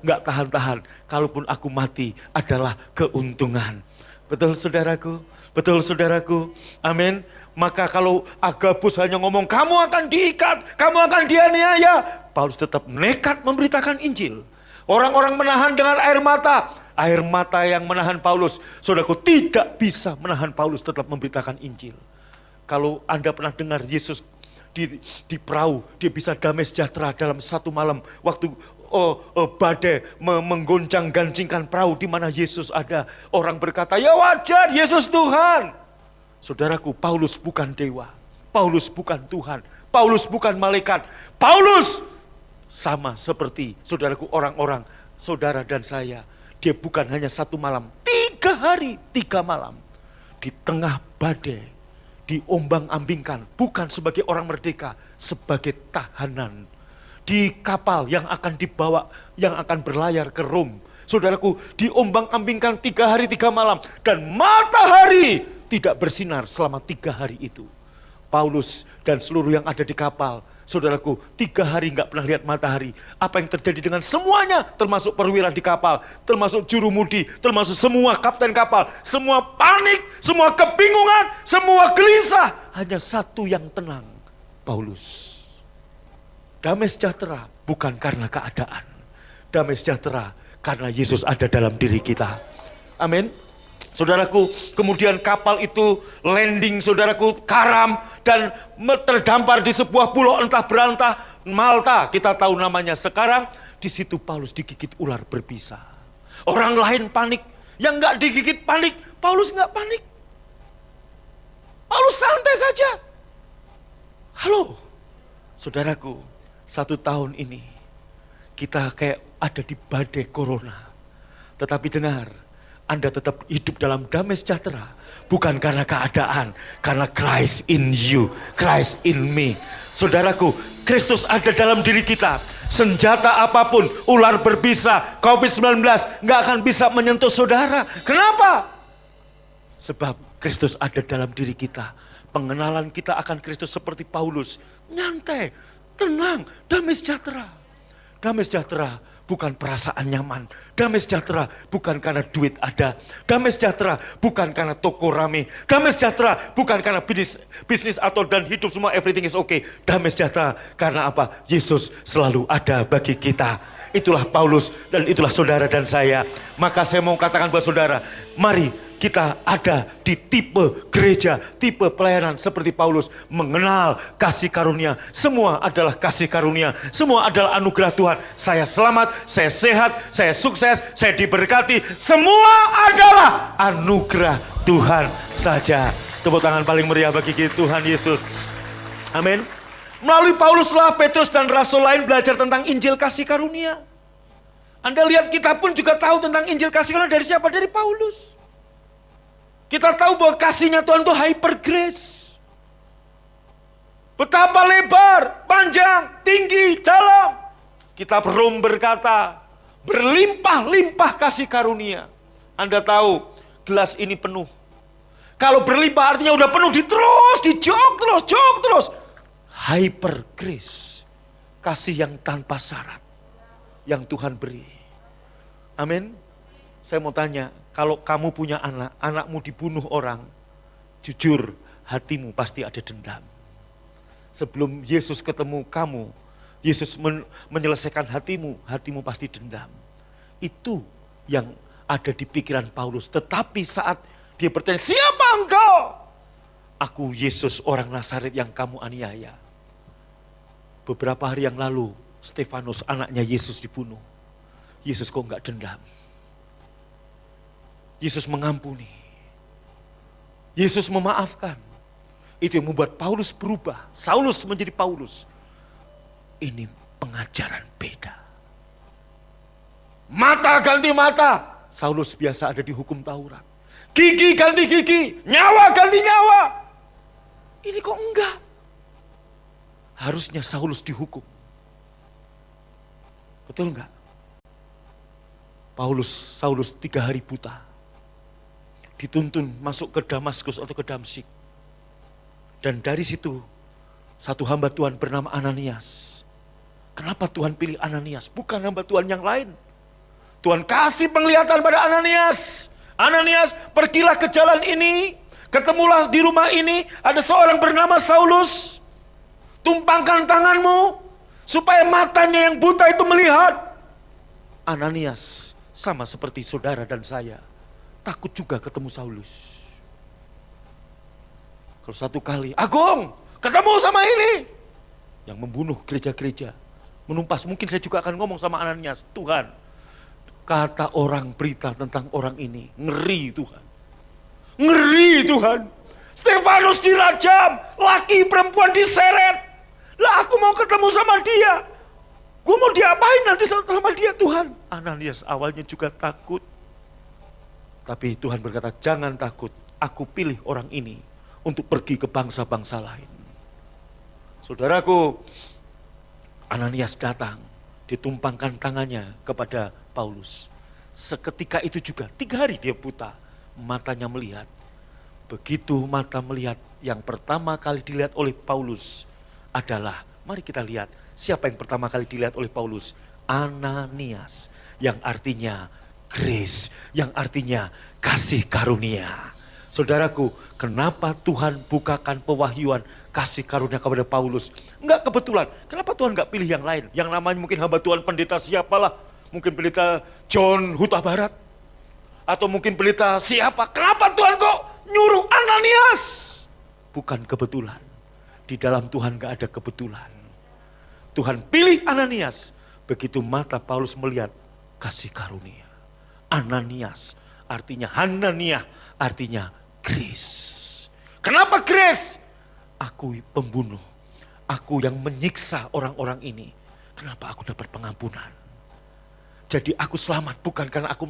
tahan-tahan. Kalaupun aku mati adalah keuntungan. Betul saudaraku? Betul saudaraku? Amin. Maka kalau Agabus hanya ngomong, kamu akan diikat, kamu akan dianiaya, Paulus tetap nekat memberitakan Injil. Orang-orang menahan dengan air mata yang menahan Paulus. Saudaraku, tidak bisa menahan Paulus tetap memberitakan Injil. Kalau Anda pernah dengar Yesus di perahu, dia bisa damai sejahtera dalam satu malam. Waktu badai menggoncang-gancingkan perahu di mana Yesus ada. Orang berkata, ya wajar, Yesus Tuhan. Saudaraku, Paulus bukan dewa. Paulus bukan Tuhan. Paulus bukan malaikat. Paulus sama seperti saudaraku orang-orang, saudara dan saya. Dia bukan hanya satu malam, 3 hari, 3 malam. Di tengah badai, diombang-ambingkan. Bukan sebagai orang merdeka, sebagai tahanan. Di kapal yang akan dibawa, yang akan berlayar ke Rom. Saudaraku, diombang-ambingkan 3 hari, 3 malam. Dan matahari tidak bersinar selama 3 hari itu. Paulus dan seluruh yang ada di kapal, saudaraku, 3 hari nggak pernah lihat matahari. Apa yang terjadi dengan semuanya, termasuk perwira di kapal, termasuk jurumudi, termasuk semua kapten kapal, semua panik, semua kebingungan, semua gelisah. Hanya satu yang tenang, Paulus. Damai sejahtera bukan karena keadaan. Damai sejahtera karena Yesus ada dalam diri kita. Amin. Saudaraku, kemudian kapal itu landing, saudaraku, karam dan terdampar di sebuah pulau entah berantah, Malta, kita tahu namanya. Sekarang di situ Paulus digigit ular berbisa. Orang lain panik, yang enggak digigit panik, Paulus enggak panik. Paulus santai saja. Halo, saudaraku, 1 tahun ini kita kayak ada di badai corona. Tetapi dengar, Anda tetap hidup dalam damai sejahtera. Bukan karena keadaan, karena Christ in you, Christ in me. Saudaraku, Kristus ada dalam diri kita. Senjata apapun, ular berbisa, COVID-19, gak akan bisa menyentuh saudara. Kenapa? Sebab Kristus ada dalam diri kita. Pengenalan kita akan Kristus seperti Paulus. Nyantai, tenang, damai sejahtera. Damai sejahtera bukan perasaan nyaman. Damai sejahtera bukan karena duit ada. Damai sejahtera bukan karena toko rame. Damai sejahtera bukan karena bisnis atau dan hidup semua everything is okay. Damai sejahtera karena apa? Yesus selalu ada bagi kita. itulah Paulus dan itulah saudara dan saya. Maka saya mau katakan buat saudara, mari kita ada di tipe gereja, tipe pelayanan seperti Paulus. Mengenal kasih karunia. Semua adalah kasih karunia. Semua adalah anugerah Tuhan. Saya selamat, saya sehat, saya sukses, saya diberkati. Semua adalah anugerah Tuhan saja. Tepuk tangan paling meriah bagi Tuhan Yesus. Amin. Melalui Pauluslah Petrus dan rasul lain belajar tentang Injil kasih karunia. Anda lihat kita pun juga tahu tentang Injil kasih karunia dari siapa? Dari Paulus. Kita tahu bahwa kasihnya Tuhan itu hyper grace. Betapa lebar, panjang, tinggi, dalam. Kitab Rom berkata, berlimpah-limpah kasih karunia. Anda tahu gelas ini penuh. Kalau berlimpah artinya udah penuh, dijok terus. Hyper grace. Kasih yang tanpa syarat. Yang Tuhan beri. Amin. Saya mau tanya, kalau kamu punya anak, anakmu dibunuh orang, jujur hatimu pasti ada dendam. Sebelum Yesus ketemu kamu, Yesus menyelesaikan hatimu pasti dendam. Itu yang ada di pikiran Paulus. Tetapi saat dia bertanya, siapa engkau? Aku Yesus orang Nazaret yang kamu aniaya. Beberapa hari yang lalu, Stefanus anaknya Yesus dibunuh. Yesus kok enggak dendam? Yesus mengampuni. Yesus memaafkan. Itu yang membuat Paulus berubah. Saulus menjadi Paulus. Ini pengajaran beda. Mata ganti mata. Saulus biasa ada di hukum Taurat. Gigi ganti gigi. Nyawa ganti nyawa. Ini kok enggak? Harusnya Saulus dihukum. Betul enggak? Saulus 3 hari buta. Dituntun masuk ke Damaskus atau ke Damsyik. Dan dari situ, satu hamba Tuhan bernama Ananias. Kenapa Tuhan pilih Ananias? Bukan hamba Tuhan yang lain. Tuhan kasih penglihatan pada Ananias. Ananias, pergilah ke jalan ini, ketemulah di rumah ini, ada seorang bernama Saulus. Tumpangkan tanganmu, supaya matanya yang buta itu melihat. Ananias, sama seperti saudara dan saya. Takut juga ketemu Saulus. Kalau satu kali, Agung, ketemu sama ini. Yang membunuh gereja-gereja. Menumpas, mungkin saya juga akan ngomong sama Ananias. Tuhan, kata orang berita tentang orang ini. Ngeri Tuhan. Ngeri Tuhan. Stefanus dirajam, laki perempuan diseret. Lah aku mau ketemu sama dia. Gue mau diapain nanti sama dia Tuhan. Ananias awalnya juga takut. Tapi Tuhan berkata, jangan takut, aku pilih orang ini untuk pergi ke bangsa-bangsa lain. Saudaraku, Ananias datang, ditumpangkan tangannya kepada Paulus. Seketika itu juga, 3 hari dia buta, matanya melihat. Begitu mata melihat, yang pertama kali dilihat oleh Paulus adalah, mari kita lihat, siapa yang pertama kali dilihat oleh Paulus? Ananias, yang artinya grace, yang artinya kasih karunia. Saudaraku, kenapa Tuhan bukakan pewahyuan kasih karunia kepada Paulus? Enggak kebetulan. Kenapa Tuhan enggak pilih yang lain? Yang namanya mungkin hamba Tuhan pendeta siapalah. Mungkin pendeta John Huta Barat. Atau mungkin pendeta siapa. Kenapa Tuhan kok nyuruh Ananias? Bukan kebetulan. Di dalam Tuhan enggak ada kebetulan. Tuhan pilih Ananias. Begitu mata Paulus melihat kasih karunia. Ananias artinya Hananiah, artinya grace. Kenapa grace? Aku pembunuh, aku yang menyiksa orang-orang ini. Kenapa aku dapat pengampunan? Jadi aku selamat bukan karena aku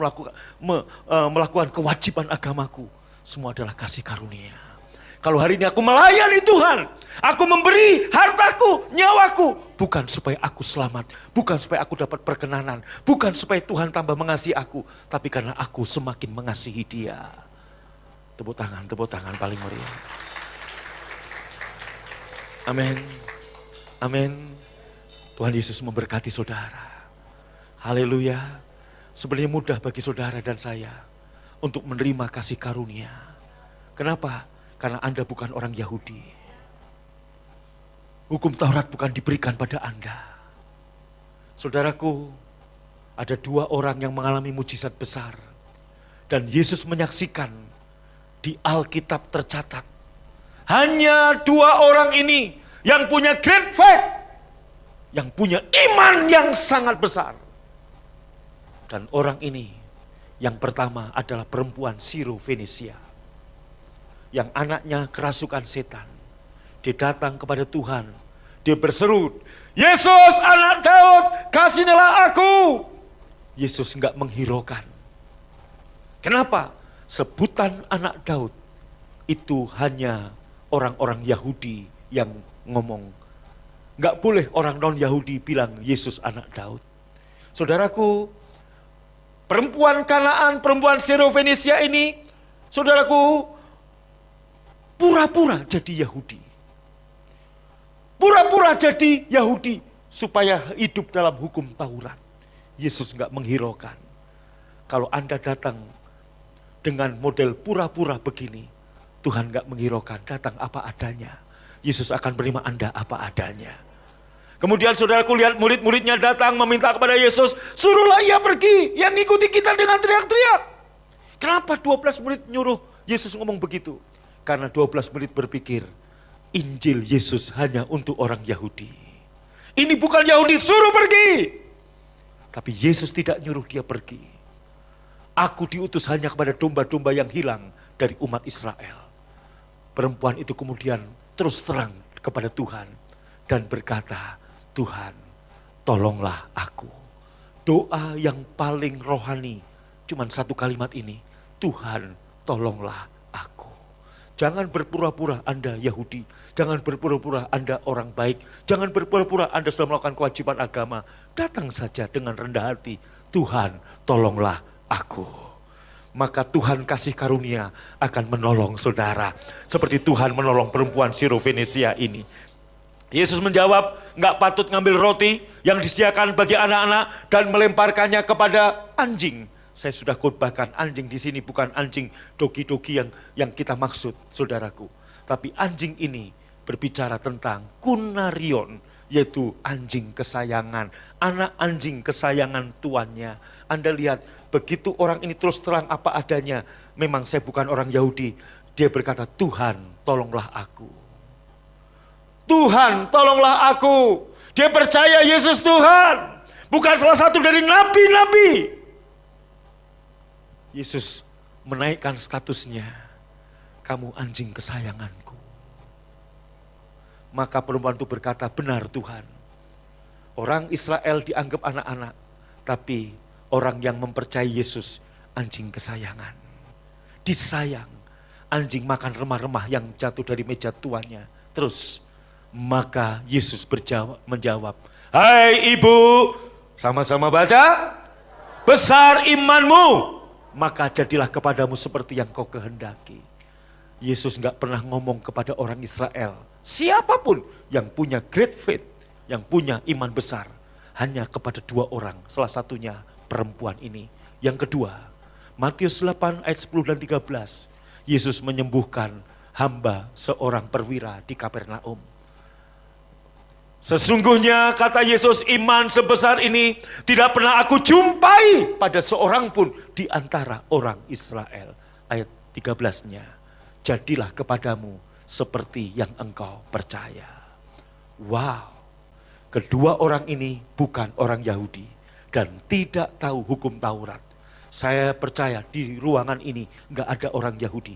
melakukan kewajiban agamaku. Semua adalah kasih karunia. Kalau hari ini aku melayani Tuhan, aku memberi hartaku, nyawaku, bukan supaya aku selamat, bukan supaya aku dapat perkenanan, bukan supaya Tuhan tambah mengasihi aku, tapi karena aku semakin mengasihi Dia. Tepuk tangan paling meriah. Amin. Amin. Tuhan Yesus memberkati saudara. Haleluya. Sebenarnya mudah bagi saudara dan saya untuk menerima kasih karunia. Kenapa? Karena Anda bukan orang Yahudi. Hukum Taurat bukan diberikan pada Anda. Saudaraku, Ada 2 orang yang mengalami mujizat besar. Dan Yesus menyaksikan di Alkitab tercatat. Hanya 2 orang ini yang punya great faith. Yang punya iman yang sangat besar. Dan orang ini yang pertama adalah perempuan Siro-Fenisia. Yang anaknya kerasukan setan. Dia datang kepada Tuhan. Dia berseru, Yesus anak Daud, kasihanilah aku. Yesus enggak menghiraukan. Kenapa? Sebutan anak Daud itu hanya orang-orang Yahudi yang ngomong. Enggak boleh orang non-Yahudi bilang Yesus anak Daud. Saudaraku, perempuan Kanaan, perempuan Siro-Fenisia ini, saudaraku, pura-pura jadi Yahudi. Pura-pura jadi Yahudi supaya hidup dalam hukum Taurat. Yesus enggak menghiraukan. Kalau Anda datang dengan model pura-pura begini, Tuhan enggak menghiraukan, datang apa adanya. Yesus akan menerima Anda apa adanya. Kemudian saudaraku lihat murid-muridnya datang meminta kepada Yesus, suruhlah ia pergi, yang ngikuti kita dengan teriak-teriak. Kenapa 12 murid nyuruh Yesus ngomong begitu? Karena 12 murid berpikir, Injil Yesus hanya untuk orang Yahudi. Ini bukan Yahudi, suruh pergi. Tapi Yesus tidak nyuruh dia pergi. Aku diutus hanya kepada domba-domba yang hilang dari umat Israel. Perempuan itu kemudian terus terang kepada Tuhan dan berkata, Tuhan, tolonglah aku. Doa yang paling rohani, cuman 1 kalimat ini, Tuhan, tolonglah aku. Jangan berpura-pura Anda Yahudi, jangan berpura-pura Anda orang baik, jangan berpura-pura Anda sudah melakukan kewajiban agama. Datang saja dengan rendah hati, Tuhan, tolonglah aku. Maka Tuhan kasih karunia akan menolong saudara. Seperti Tuhan menolong perempuan Siro-Fenisia ini. Yesus menjawab, enggak patut ngambil roti yang disediakan bagi anak-anak dan melemparkannya kepada anjing. Saya sudah khotbahkan, anjing di sini bukan anjing dogi-dogi yang kita maksud, saudaraku. Tapi anjing ini berbicara tentang kunarion, yaitu anjing kesayangan, anak anjing kesayangan tuannya. Anda lihat, begitu orang ini terus terang apa adanya, memang saya bukan orang Yahudi. Dia berkata, Tuhan tolonglah aku. Tuhan tolonglah aku. Dia percaya Yesus Tuhan, bukan salah satu dari nabi-nabi. Yesus menaikkan statusnya, kamu anjing kesayanganku. Maka perempuan itu berkata, benar Tuhan. Orang Israel dianggap anak-anak, tapi orang yang mempercayai Yesus, anjing kesayangan. Disayang, anjing makan remah-remah yang jatuh dari meja tuannya. Terus, maka Yesus menjawab, hai ibu, sama-sama baca, besar imanmu, maka jadilah kepadamu seperti yang kau kehendaki. Yesus enggak pernah ngomong kepada orang Israel, siapapun yang punya great faith, yang punya iman besar, hanya kepada 2 orang, salah satunya perempuan ini. Yang kedua, Matius 8 ayat 10 dan 13, Yesus menyembuhkan hamba seorang perwira di Kapernaum. Sesungguhnya kata Yesus, iman sebesar ini tidak pernah aku jumpai pada seorang pun di antara orang Israel. Ayat 13-nya, jadilah kepadamu seperti yang engkau percaya. Wow, kedua orang ini bukan orang Yahudi dan tidak tahu hukum Taurat. Saya percaya di ruangan ini enggak ada orang Yahudi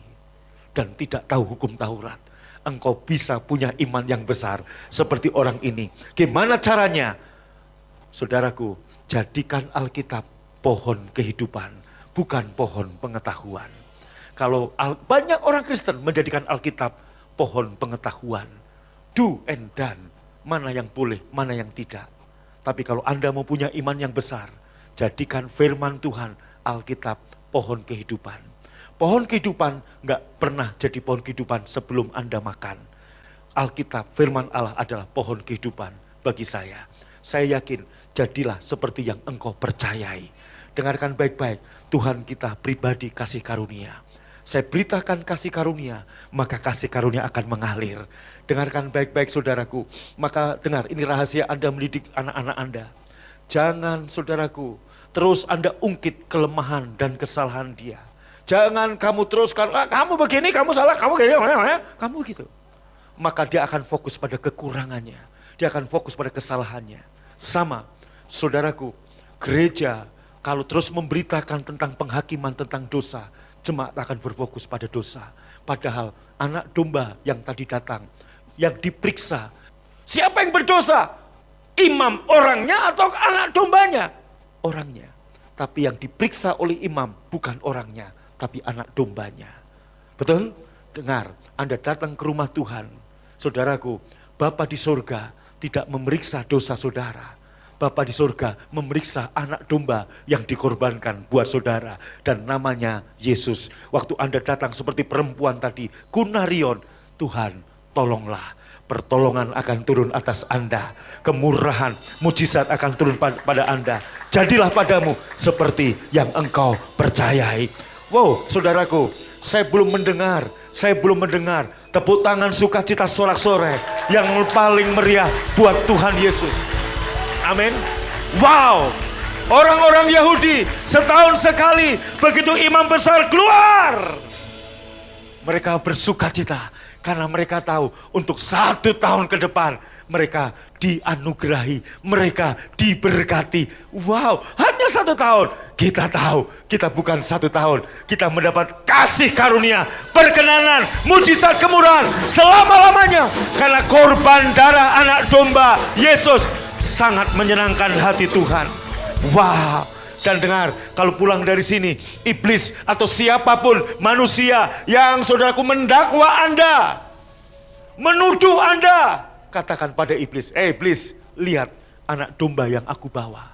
dan tidak tahu hukum Taurat. Engkau bisa punya iman yang besar seperti orang ini. Gimana caranya? Saudaraku, jadikan Alkitab pohon kehidupan, bukan pohon pengetahuan. Kalau banyak orang Kristen menjadikan Alkitab pohon pengetahuan, do and done, mana yang boleh, mana yang tidak. Tapi kalau Anda mau punya iman yang besar, jadikan firman Tuhan, Alkitab, pohon kehidupan. Pohon kehidupan enggak pernah jadi pohon kehidupan sebelum Anda makan. Alkitab, firman Allah adalah pohon kehidupan bagi saya. Saya yakin, jadilah seperti yang engkau percayai. Dengarkan baik-baik, Tuhan kita pribadi kasih karunia. Saya beritakan kasih karunia, maka kasih karunia akan mengalir. Dengarkan baik-baik saudaraku, maka dengar ini rahasia Anda mendidik anak-anak Anda. Jangan saudaraku terus Anda ungkit kelemahan dan kesalahan dia. Jangan kamu teruskan, kamu begini, kamu salah, kamu gini, kamu gitu. Maka dia akan fokus pada kekurangannya. Dia akan fokus pada kesalahannya. Sama, saudaraku, gereja kalau terus memberitakan tentang penghakiman tentang dosa, jemaat akan berfokus pada dosa. Padahal anak domba yang tadi datang, yang diperiksa, siapa yang berdosa? Imam orangnya atau anak dombanya? Orangnya. Tapi yang diperiksa oleh imam bukan orangnya, tapi anak dombanya. Betul? Dengar, Anda datang ke rumah Tuhan. Saudaraku, Bapa di surga tidak memeriksa dosa saudara. Bapa di surga memeriksa anak domba yang dikorbankan buat saudara. Dan namanya Yesus. Waktu Anda datang seperti perempuan tadi, Kunarion, Tuhan tolonglah. Pertolongan akan turun atas Anda. Kemurahan, mujizat akan turun pada Anda. Jadilah padamu seperti yang engkau percayai. Wow, saudaraku, saya belum mendengar tepuk tangan sukacita sorak-sorai yang paling meriah buat Tuhan Yesus. Amin. Wow, orang-orang Yahudi setahun sekali begitu imam besar keluar, mereka bersukacita karena mereka tahu untuk 1 tahun ke depan mereka dianugerahi, mereka diberkati. Wow, hanya 1 tahun. Kita tahu, kita bukan 1 tahun. Kita mendapat kasih karunia, perkenanan, mujizat kemurahan selama-lamanya. Karena korban darah anak domba Yesus sangat menyenangkan hati Tuhan. Wow. Dan dengar, kalau pulang dari sini, iblis atau siapapun manusia yang saudaraku mendakwa Anda, menuduh Anda, katakan pada iblis, iblis, lihat anak domba yang aku bawa.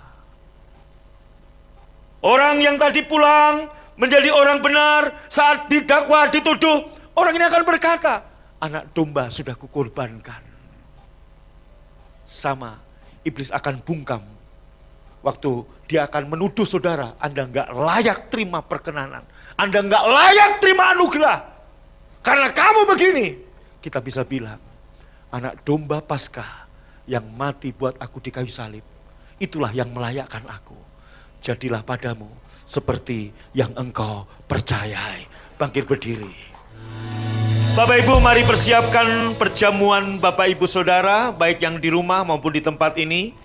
Orang yang tadi pulang menjadi orang benar saat didakwa, dituduh, orang ini akan berkata, anak domba sudah kukorbankan. Sama, iblis akan bungkam. Waktu dia akan menuduh saudara, Anda nggak layak terima perkenanan. Anda nggak layak terima anugerah. Karena kamu begini. Kita bisa bilang, anak domba Paskah yang mati buat aku di kayu salib, itulah yang melayakkan aku. Jadilah padamu seperti yang engkau percayai. Bangkit berdiri. Bapak Ibu, mari persiapkan perjamuan Bapak Ibu Saudara, baik yang di rumah maupun di tempat ini.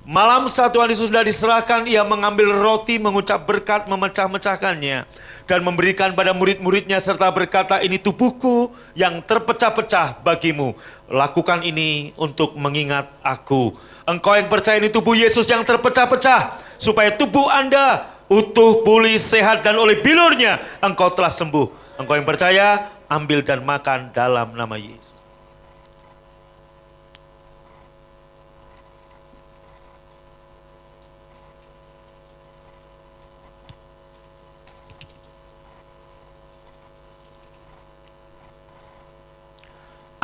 Malam saat Tuhan Yesus sudah diserahkan, ia mengambil roti, mengucap berkat, memecah-mecahkannya, dan memberikan pada murid-muridnya serta berkata, ini tubuhku yang terpecah-pecah bagimu. Lakukan ini untuk mengingat aku. Engkau yang percaya ini tubuh Yesus yang terpecah-pecah, supaya tubuh Anda utuh, pulih, sehat, dan oleh bilurnya engkau telah sembuh. Engkau yang percaya, ambil dan makan dalam nama Yesus.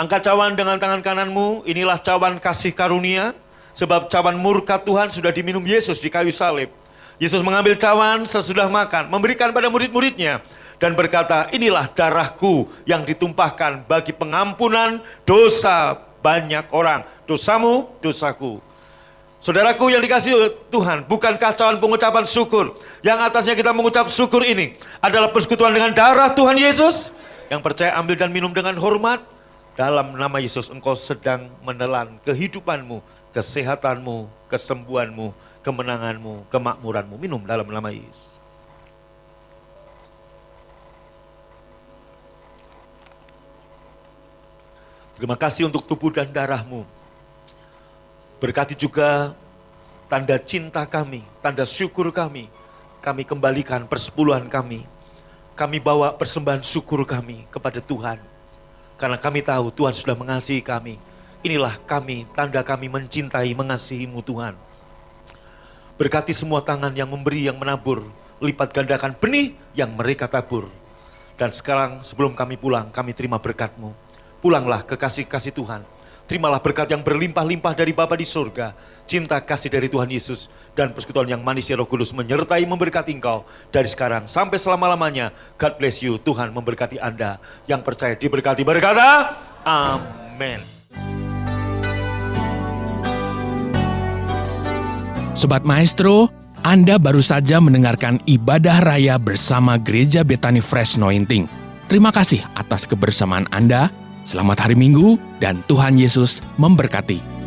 Angkat cawan dengan tangan kananmu, inilah cawan kasih karunia, sebab cawan murka Tuhan sudah diminum Yesus di kayu salib. Yesus mengambil cawan sesudah makan, memberikan pada murid-muridnya, dan berkata, inilah darahku yang ditumpahkan bagi pengampunan dosa banyak orang. Dosamu, dosaku. Saudaraku yang dikasihi Tuhan, bukankah cawan pengucapan syukur, yang atasnya kita mengucap syukur ini, adalah persekutuan dengan darah Tuhan Yesus? Yang percaya ambil dan minum dengan hormat. Dalam nama Yesus engkau sedang menelan kehidupanmu, kesehatanmu, kesembuhanmu, kemenanganmu, kemakmuranmu. Minum dalam nama Yesus. Terima kasih untuk tubuh dan darahmu. Berkati juga tanda cinta kami, tanda syukur kami. Kami kembalikan persepuluhan kami. Kami bawa persembahan syukur kami kepada Tuhan. Karena kami tahu Tuhan sudah mengasihi kami. Inilah kami, tanda kami mencintai, mengasihi-Mu Tuhan. Berkati semua tangan yang memberi, yang menabur. Lipat gandakan benih yang mereka tabur. Dan sekarang sebelum kami pulang, kami terima berkat-Mu. Pulanglah ke kasih-kasih Tuhan. Terimalah berkat yang berlimpah-limpah dari Bapa di surga, cinta kasih dari Tuhan Yesus, dan persekutuan yang manis ya Roh Kudus menyertai memberkati engkau dari sekarang sampai selama-lamanya. God bless you, Tuhan memberkati Anda. Yang percaya diberkati berkata, amin. Sobat Maestro, Anda baru saja mendengarkan ibadah raya bersama Gereja Bethany Fresh Anointing. Terima kasih atas kebersamaan Anda. Selamat hari Minggu dan Tuhan Yesus memberkati.